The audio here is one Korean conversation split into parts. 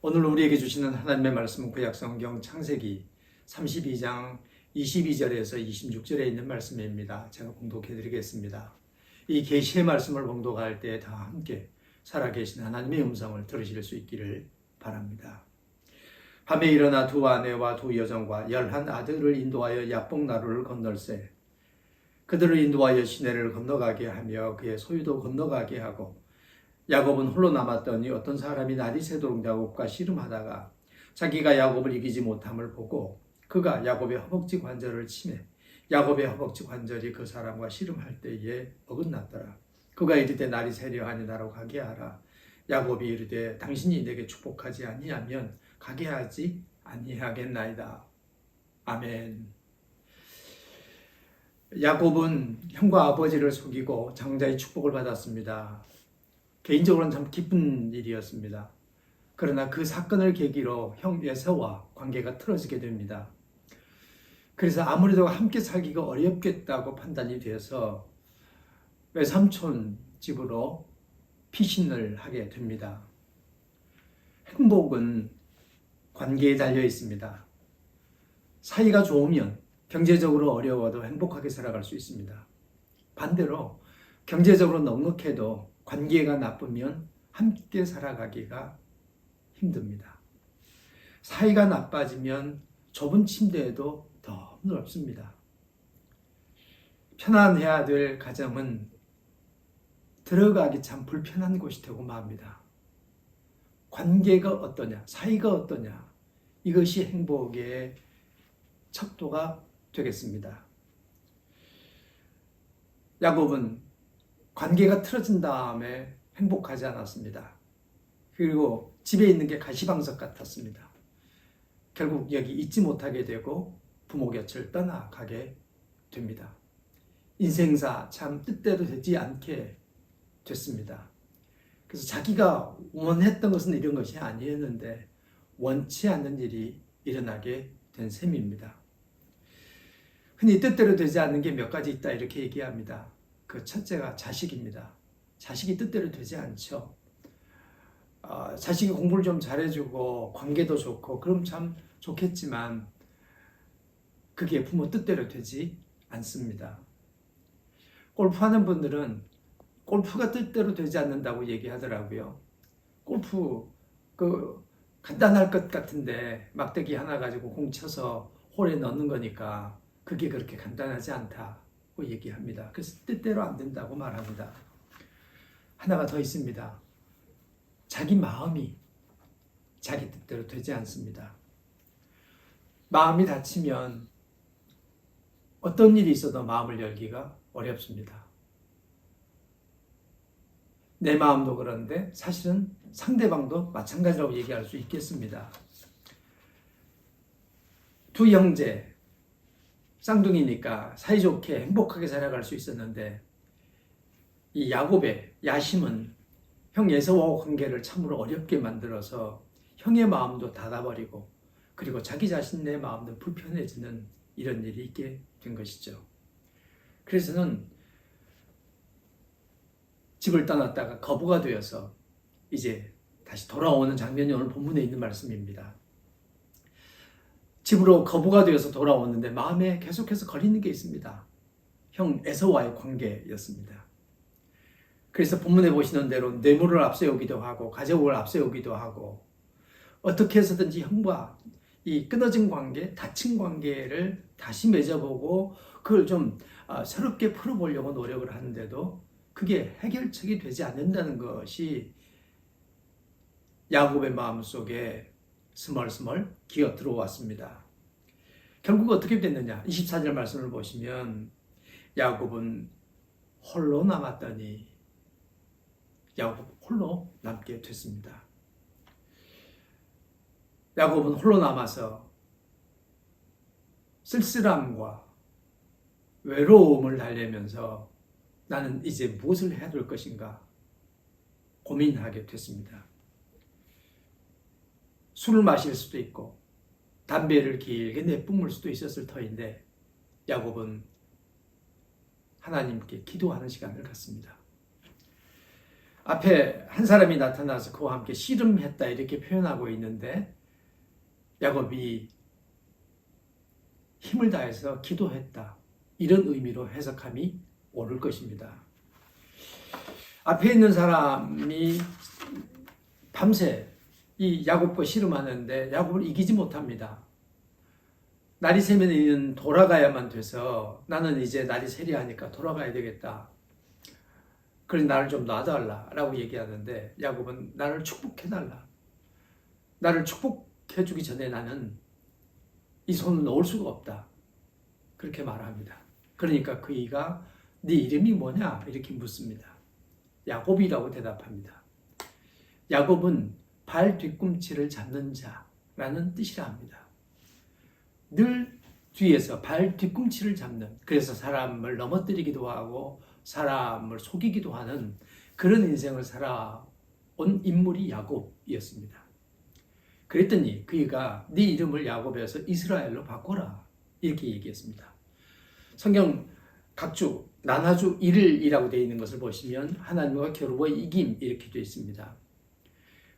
오늘 우리에게 주시는 하나님의 말씀은 구약성경 창세기 32장 22절에서 26절에 있는 말씀입니다. 제가 봉독해 드리겠습니다. 이 계시의 말씀을 봉독할 때 다 함께 살아계신 하나님의 음성을 들으실 수 있기를 바랍니다. 밤에 일어나 두 아내와 두 여종과 11 아들을 인도하여 야복 나루를 건널세. 그들을 인도하여 시내를 건너가게 하며 그의 소유도 건너가게 하고, 야곱은 홀로 남았더니 어떤 사람이 날이 새도록 야곱과 씨름하다가 자기가 야곱을 이기지 못함을 보고 그가 야곱의 허벅지 관절을 치매 야곱의 허벅지 관절이 그 사람과 씨름할 때에 어긋났더라. 그가 이르되 날이 새려하니 나로 가게 하라. 야곱이 이르되 당신이 내게 축복하지 아니하면 가게 하지 아니하겠나이다. 아멘. 야곱은 형과 아버지를 속이고 장자의 축복을 받았습니다. 개인적으로는 참 기쁜 일이었습니다. 그러나 그 사건을 계기로 형 에서와 관계가 틀어지게 됩니다. 그래서 아무래도 함께 살기가 어렵겠다고 판단이 되어서 외삼촌 집으로 피신을 하게 됩니다. 행복은 관계에 달려 있습니다. 사이가 좋으면 경제적으로 어려워도 행복하게 살아갈 수 있습니다. 반대로 경제적으로 넉넉해도 관계가 나쁘면 함께 살아가기가 힘듭니다. 사이가 나빠지면 좁은 침대에도 더 넓습니다. 편안해야 될 가정은 들어가기 참 불편한 곳이 되고 맙니다. 관계가 어떠냐, 사이가 어떠냐, 이것이 행복의 척도가 되겠습니다. 야곱은 관계가 틀어진 다음에 행복하지 않았습니다. 그리고 집에 있는 게 가시방석 같았습니다. 결국 여기 있지 못하게 되고 부모 곁을 떠나가게 됩니다. 인생사 참 뜻대로 되지 않게 됐습니다. 그래서 자기가 원했던 것은 이런 것이 아니었는데 원치 않는 일이 일어나게 된 셈입니다. 흔히 뜻대로 되지 않는 게 몇 가지 있다 이렇게 얘기합니다. 그 첫째가 자식입니다. 자식이 뜻대로 되지 않죠. 자식이 공부를 좀 잘해주고 관계도 좋고 그럼 참 좋겠지만 그게 부모 뜻대로 되지 않습니다. 골프하는 분들은 골프가 뜻대로 되지 않는다고 얘기하더라고요. 골프 간단할 것 같은데 막대기 하나 가지고 공 쳐서 홀에 넣는 거니까 그게 그렇게 간단하지 않다고 얘기합니다. 그래서 뜻대로 안 된다고 말합니다. 하나가 더 있습니다. 자기 마음이 자기 뜻대로 되지 않습니다. 마음이 닫히면 어떤 일이 있어도 마음을 열기가 어렵습니다. 내 마음도 그런데 사실은 상대방도 마찬가지라고 얘기할 수 있겠습니다. 두 형제, 쌍둥이니까 사이좋게 행복하게 살아갈 수 있었는데 이 야곱의 야심은 형 에서와 관계를 참으로 어렵게 만들어서 형의 마음도 닫아버리고 그리고 자기 자신의 마음도 불편해지는 이런 일이 있게 된 것이죠. 그래서는 집을 떠났다가 거부가 되어서 이제 다시 돌아오는 장면이 오늘 본문에 있는 말씀입니다. 집으로 거부가 되어서 돌아오는데 마음에 계속해서 걸리는 게 있습니다. 형 에서와의 관계였습니다. 그래서 본문에 보시는 대로 뇌물을 앞세우기도 하고 가족을 앞세우기도 하고 어떻게 해서든지 형과 이 끊어진 관계, 닫힌 관계를 다시 맺어보고 그걸 좀 새롭게 풀어보려고 노력을 하는데도 그게 해결책이 되지 않는다는 것이 야곱의 마음속에 스멀스멀 기어 들어왔습니다. 결국 어떻게 됐느냐? 24절 말씀을 보시면 야곱은 홀로 남았더니 야곱 홀로 남게 됐습니다. 야곱은 홀로 남아서 쓸쓸함과 외로움을 달래면서 나는 이제 무엇을 해야 될 것인가 고민하게 됐습니다. 술을 마실 수도 있고 담배를 길게 내뿜을 수도 있었을 터인데 야곱은 하나님께 기도하는 시간을 갖습니다. 앞에 한 사람이 나타나서 그와 함께 씨름했다 이렇게 표현하고 있는데 야곱이 힘을 다해서 기도했다 이런 의미로 해석함이 옳을 것입니다. 앞에 있는 사람이 밤새 이 야곱과 씨름하는데 야곱을 이기지 못합니다. 날이 새면 이는 돌아가야만 돼서 나는 이제 날이 세리하니까 돌아가야 되겠다. 그래서 나를 좀 놔달라 라고 얘기하는데 야곱은 나를 축복해달라. 나를 축복해주기 전에 나는 이 손을 놓을 수가 없다. 그렇게 말합니다. 그러니까 그이가 네 이름이 뭐냐? 이렇게 묻습니다. 야곱이라고 대답합니다. 야곱은 발 뒤꿈치를 잡는 자라는 뜻이라 합니다. 늘 뒤에서 발 뒤꿈치를 잡는, 그래서 사람을 넘어뜨리기도 하고 사람을 속이기도 하는 그런 인생을 살아온 인물이 야곱이었습니다. 그랬더니 그가 네 이름을 야곱에서 이스라엘로 바꿔라 이렇게 얘기했습니다. 성경 각주 나나주 1일이라고 되어 있는 것을 보시면 하나님과 겨루어의 이김 이렇게 되어 있습니다.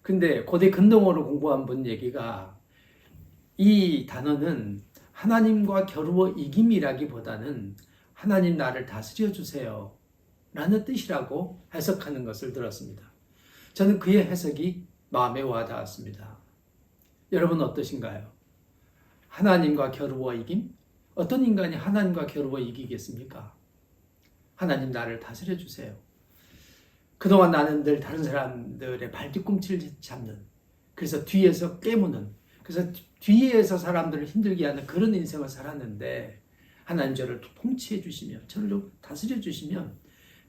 근데 고대 근동어로 공부한 분 얘기가 이 단어는 하나님과 겨루어 이김이라기보다는 하나님 나를 다스려 주세요 라는 뜻이라고 해석하는 것을 들었습니다. 저는 그의 해석이 마음에 와닿았습니다. 여러분 어떠신가요? 하나님과 겨루어 이김? 어떤 인간이 하나님과 겨루어 이기겠습니까? 하나님 나를 다스려 주세요. 그동안 나는 늘 다른 사람들의 발뒤꿈치를 잡는, 그래서 뒤에서 깨무는, 그래서 뒤에서 사람들을 힘들게 하는 그런 인생을 살았는데 하나님 저를 통치해 주시면, 저를 좀 다스려 주시면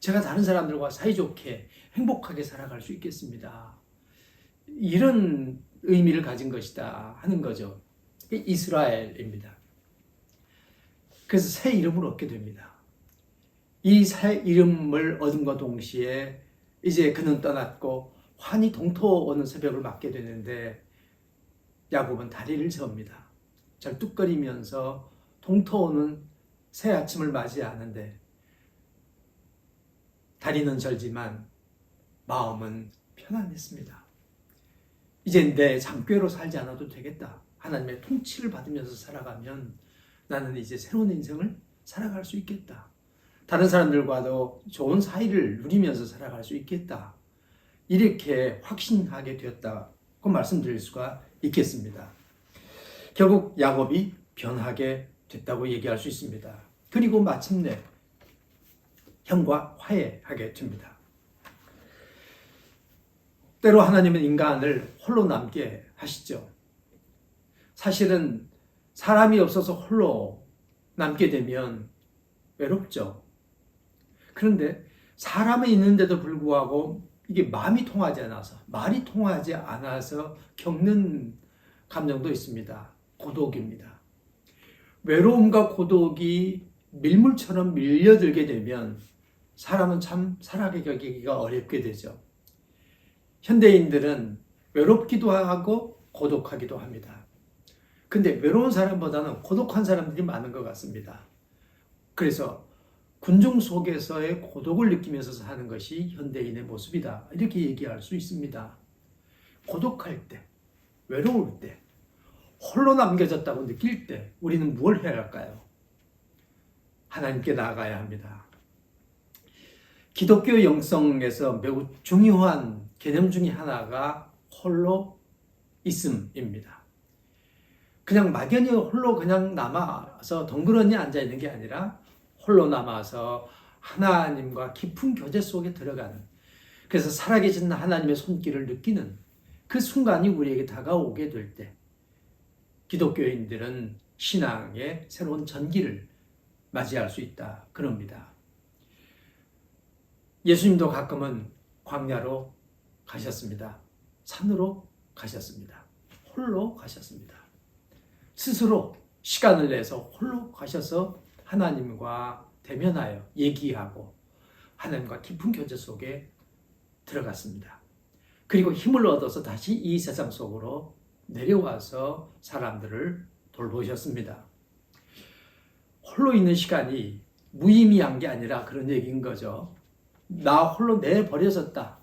제가 다른 사람들과 사이좋게 행복하게 살아갈 수 있겠습니다. 이런 의미를 가진 것이다 하는 거죠. 이스라엘입니다. 그래서 새 이름을 얻게 됩니다. 이 새 이름을 얻음과 동시에 이제 그는 떠났고 환히 동토오는 새벽을 맞게 되는데 야곱은 다리를 저읍니다. 절뚝거리면서 동토오는 새 아침을 맞이하는데 다리는 절지만 마음은 편안했습니다. 이제 내 잠꾀로 살지 않아도 되겠다. 하나님의 통치를 받으면서 살아가면 나는 이제 새로운 인생을 살아갈 수 있겠다. 다른 사람들과도 좋은 사이를 누리면서 살아갈 수 있겠다. 이렇게 확신하게 되었다고 말씀드릴 수가 있겠습니다. 결국 야곱이 변하게 됐다고 얘기할 수 있습니다. 그리고 마침내 형과 화해하게 됩니다. 때로 하나님은 인간을 홀로 남게 하시죠. 사실은 사람이 없어서 홀로 남게 되면 외롭죠. 그런데 사람이 있는데도 불구하고 이게 마음이 통하지 않아서, 말이 통하지 않아서 겪는 감정도 있습니다. 고독입니다. 외로움과 고독이 밀물처럼 밀려들게 되면 사람은 참 살아가기가 어렵게 되죠. 현대인들은 외롭기도 하고 고독하기도 합니다. 근데 외로운 사람보다는 고독한 사람들이 많은 것 같습니다. 그래서 군중 속에서의 고독을 느끼면서 사는 것이 현대인의 모습이다. 이렇게 얘기할 수 있습니다. 고독할 때, 외로울 때, 홀로 남겨졌다고 느낄 때 우리는 무엇을 해야 할까요? 하나님께 나아가야 합니다. 기독교 영성에서 매우 중요한 개념 중에 하나가 홀로 있음입니다. 그냥 막연히 홀로 그냥 남아서 덩그러니 앉아있는 게 아니라 홀로 남아서 하나님과 깊은 교제 속에 들어가는, 그래서 살아계신 하나님의 손길을 느끼는 그 순간이 우리에게 다가오게 될 때 기독교인들은 신앙의 새로운 전기를 맞이할 수 있다 그럽니다. 예수님도 가끔은 광야로 가셨습니다. 산으로 가셨습니다. 홀로 가셨습니다. 스스로 시간을 내서 홀로 가셔서 하나님과 대면하여 얘기하고 하나님과 깊은 교제 속에 들어갔습니다. 그리고 힘을 얻어서 다시 이 세상 속으로 내려와서 사람들을 돌보셨습니다. 홀로 있는 시간이 무의미한 게 아니라 그런 얘기인 거죠. 나 홀로 내버려졌다.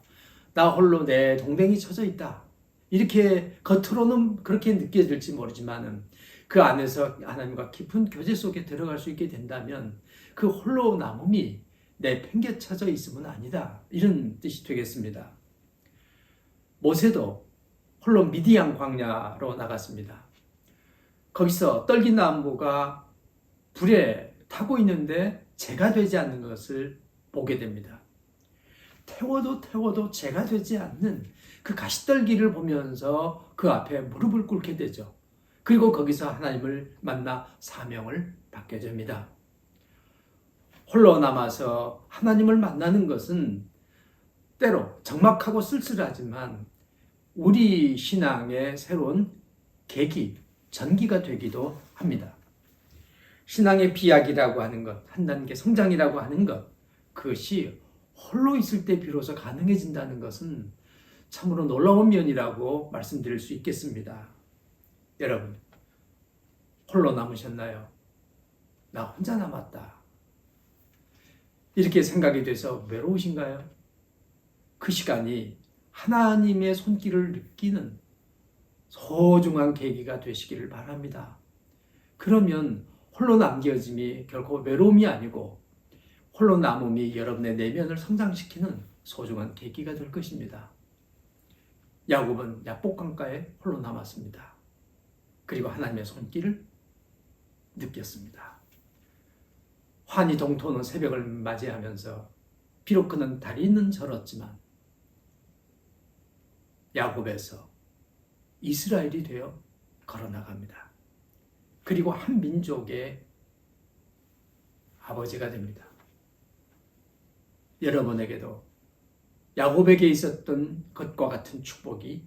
나 홀로 내 동댕이 쳐져 있다. 이렇게 겉으로는 그렇게 느껴질지 모르지만은 그 안에서 하나님과 깊은 교제 속에 들어갈 수 있게 된다면 그 홀로 남음이 내 팽개쳐져 있음은 아니다. 이런 뜻이 되겠습니다. 모세도 홀로 미디안 광야로 나갔습니다. 거기서 떨기나무가 불에 타고 있는데 재가 되지 않는 것을 보게 됩니다. 태워도 재가 되지 않는 그 가시떨기를 보면서 그 앞에 무릎을 꿇게 되죠. 그리고 거기서 하나님을 만나 사명을 받게 됩니다. 홀로 남아서 하나님을 만나는 것은 때로 적막하고 쓸쓸하지만 우리 신앙의 새로운 계기, 전기가 되기도 합니다. 신앙의 비약이라고 하는 것, 한 단계 성장이라고 하는 것, 그것이 홀로 있을 때 비로소 가능해진다는 것은 참으로 놀라운 면이라고 말씀드릴 수 있겠습니다. 여러분, 홀로 남으셨나요? 나 혼자 남았다. 이렇게 생각이 돼서 외로우신가요? 그 시간이 하나님의 손길을 느끼는 소중한 계기가 되시기를 바랍니다. 그러면 홀로 남겨짐이 결코 외로움이 아니고 홀로 남음이 여러분의 내면을 성장시키는 소중한 계기가 될 것입니다. 야곱은 야복강가에 홀로 남았습니다. 그리고 하나님의 손길을 느꼈습니다. 환히 동토는 새벽을 맞이하면서 비록 그는 다리는 절었지만 야곱에서 이스라엘이 되어 걸어나갑니다. 그리고 한 민족의 아버지가 됩니다. 여러분에게도 야곱에게 있었던 것과 같은 축복이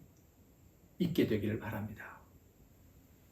있게 되기를 바랍니다.